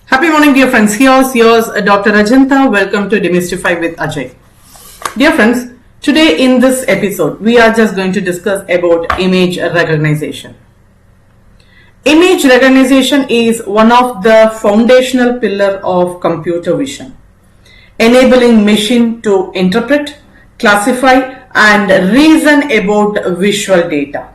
Happy morning, dear friends. Here's yours, Dr. Ajanta. Welcome to Demystify with Ajay. Dear friends, today in this episode, we are just going to discuss about image recognition. Image recognition is one of the foundational pillars of computer vision, enabling machine to interpret, classify, and reason about visual data.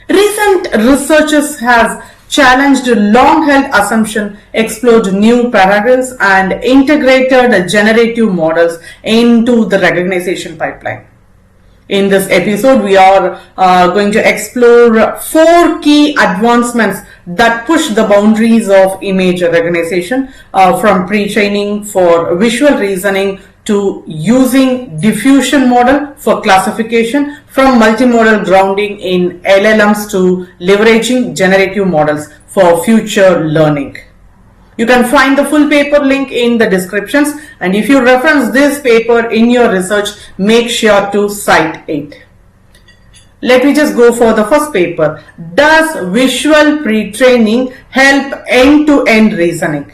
Recent researchers have challenged long-held assumptions, explored new paradigms, and integrated generative models into the recognition pipeline. In this episode, we are going to explore 4 key advancements that push the boundaries of image recognition from pre-training for visual reasoning to using diffusion model for classification, from multimodal grounding in LLMs to leveraging generative models for future learning. You can find the full paper link in the descriptions, and if you reference this paper in your research, make sure to cite it. Let me just go for the first paper. Does visual pre-training help end-to-end reasoning?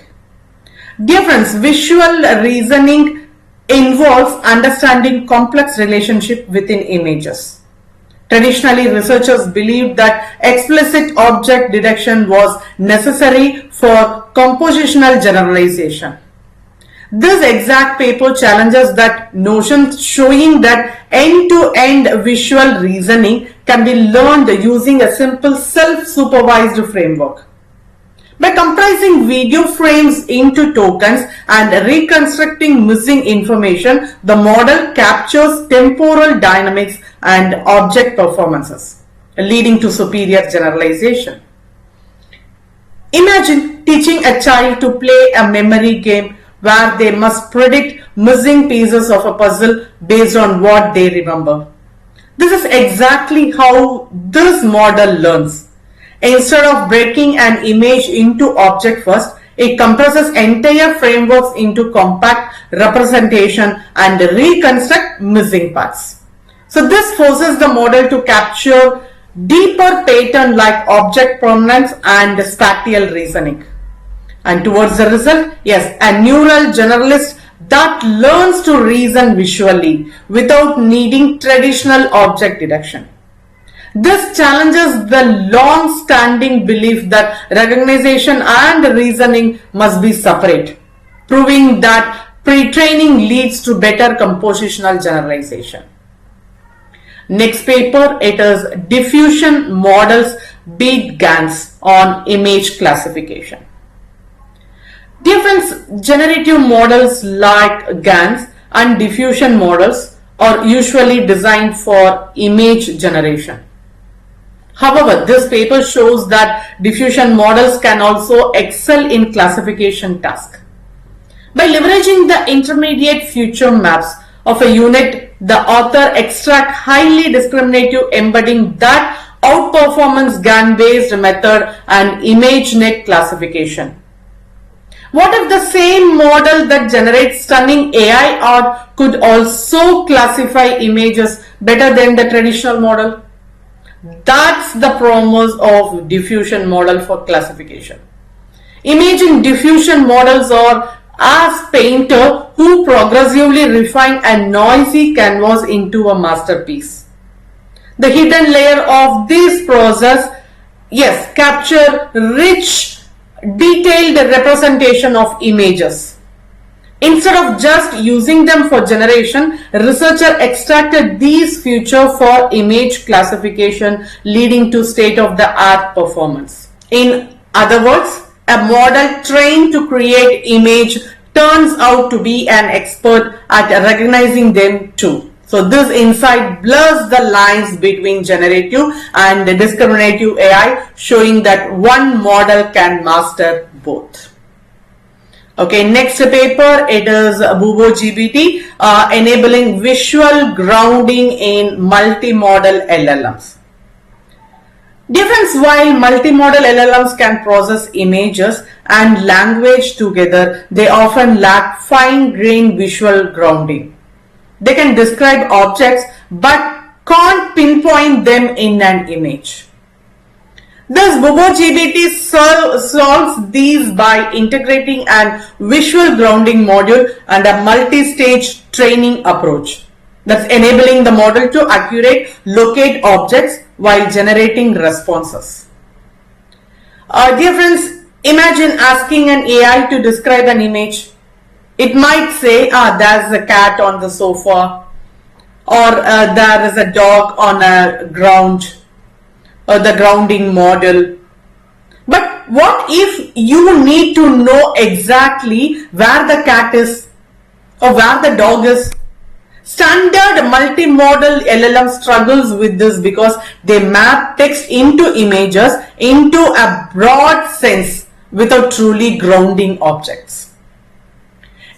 Dear friends, visual reasoning involves understanding complex relationships within images. Traditionally, researchers believed that explicit object detection was necessary for compositional generalization. This exact paper challenges that notion, showing that end-to-end visual reasoning can be learned using a simple self-supervised framework. By comprising video frames into tokens and reconstructing missing information, the model captures temporal dynamics and object performances, leading to superior generalization. Imagine teaching a child to play a memory game where they must predict missing pieces of a puzzle based on what they remember. This is exactly how this model learns. Instead of breaking an image into object first, it compresses entire frameworks into compact representation and reconstruct missing parts. So this forces the model to capture deeper pattern like object provenance and spatial reasoning. And towards the result, yes, a neural generalist that learns to reason visually without needing traditional object detection. This challenges the long-standing belief that recognition and reasoning must be separate, proving that pre-training leads to better compositional generalization. Next paper, it is Diffusion Models Beat GANs on Image Classification. Dear friends, generative models like GANs and diffusion models are usually designed for image generation. However, this paper shows that diffusion models can also excel in classification tasks. By leveraging the intermediate feature maps of a unit, the author extracts highly discriminative embedding that outperforms GAN-based method and ImageNet classification. What if the same model that generates stunning AI art could also classify images better than the traditional model? That's the promise of diffusion model for classification. Imagine diffusion models are as painter who progressively refine a noisy canvas into a masterpiece. The hidden layer of this process, yes, capture rich, detailed representation of images. Instead of just using them for generation, researchers extracted these features for image classification, leading to state-of-the-art performance. In other words, a model trained to create image turns out to be an expert at recognizing them too. So this insight blurs the lines between generative and discriminative AI, showing that one model can master both. Okay, next paper, it is BuboGPT, enabling visual grounding in multi-modal LLMs. Dear friends, while multi-modal LLMs can process images and language together, they often lack fine-grained visual grounding. They can describe objects but can't pinpoint them in an image. Thus, BuboGPT solves these by integrating an visual grounding module and a multi-stage training approach. That's enabling the model to accurately locate objects while generating responses. Dear friends, imagine asking an AI to describe an image. It might say, there's a cat on the sofa, or there is a dog on a ground, or the grounding model. But what if you need to know exactly where the cat is or where the dog is? Standard multimodal LLM struggles with this because they map text into images into a broad sense without truly grounding objects.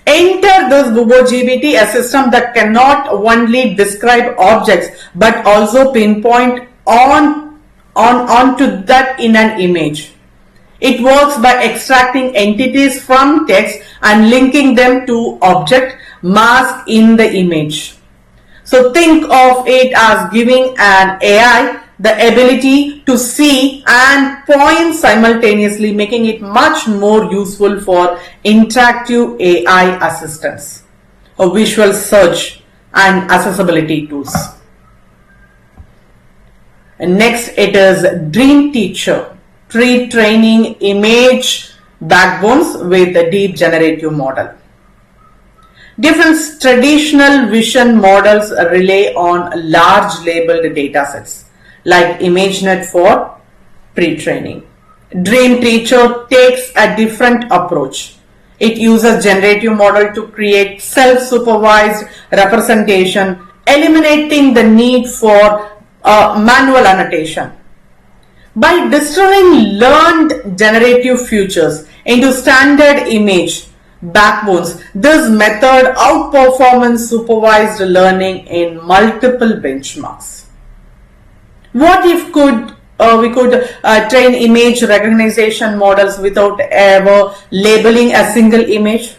Enter this BuboGPT, a system that cannot only describe objects but also pinpoint onto that in an image. It works by extracting entities from text and linking them to object masked in the image. So think of it as giving an AI the ability to see and point simultaneously, making it much more useful for interactive AI assistance, or visual search and accessibility tools. And next, it is DreamTeacher, pre-training image backbones with a deep generative model. Different traditional vision models rely on large labeled datasets like ImageNet for pre-training. DreamTeacher takes a different approach. It uses generative model to create self-supervised representation, eliminating the need for manual annotation. By distilling learned generative features into standard image backbones, this method outperforms supervised learning in multiple benchmarks. What if we could train image recognition models without ever labeling a single image?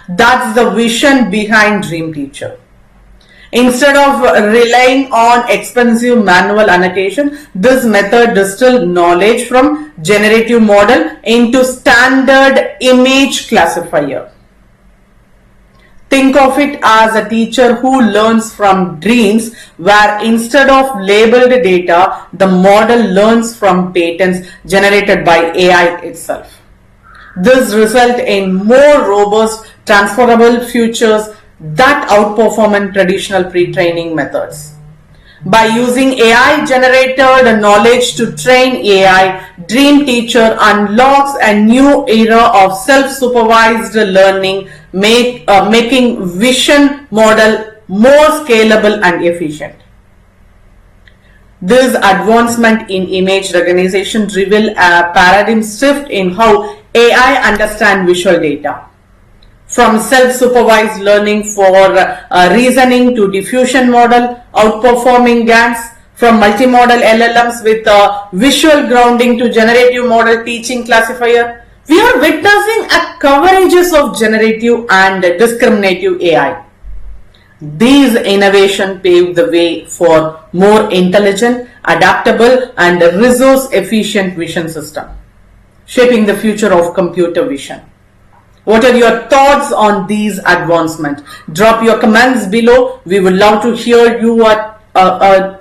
That's the vision behind DreamTeacher. Instead of relying on expensive manual annotation, this method distills knowledge from generative model into standard image classifier. Think of it as a teacher who learns from dreams, where instead of labeled data, the model learns from patterns generated by AI itself. This results in more robust, transferable features that outperform in traditional pre-training methods. By using AI-generated knowledge to train AI, DreamTeacher unlocks a new era of self-supervised learning, making vision model more scalable and efficient. This advancement in image recognition reveals a paradigm shift in how AI understands visual data. From self-supervised learning for reasoning to diffusion model, outperforming GANs, from multi-modal LLMs with visual grounding to generative model teaching classifier, we are witnessing a convergence of generative and discriminative AI. These innovations pave the way for more intelligent, adaptable, and resource-efficient vision system, shaping the future of computer vision. What are your thoughts on these advancements? Drop your comments below. We would love to hear your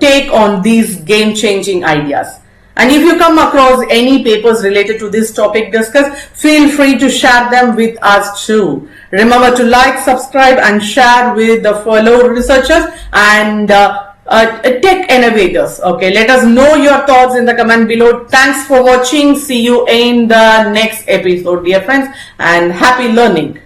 take on these game-changing ideas. And if you come across any papers related to this topic discussed, feel free to share them with us too. Remember to like, subscribe, and share with the fellow researchers and tech innovators. Okay, let us know your thoughts in the comment below. Thanks for watching. See you in the next episode, dear friends, and happy learning.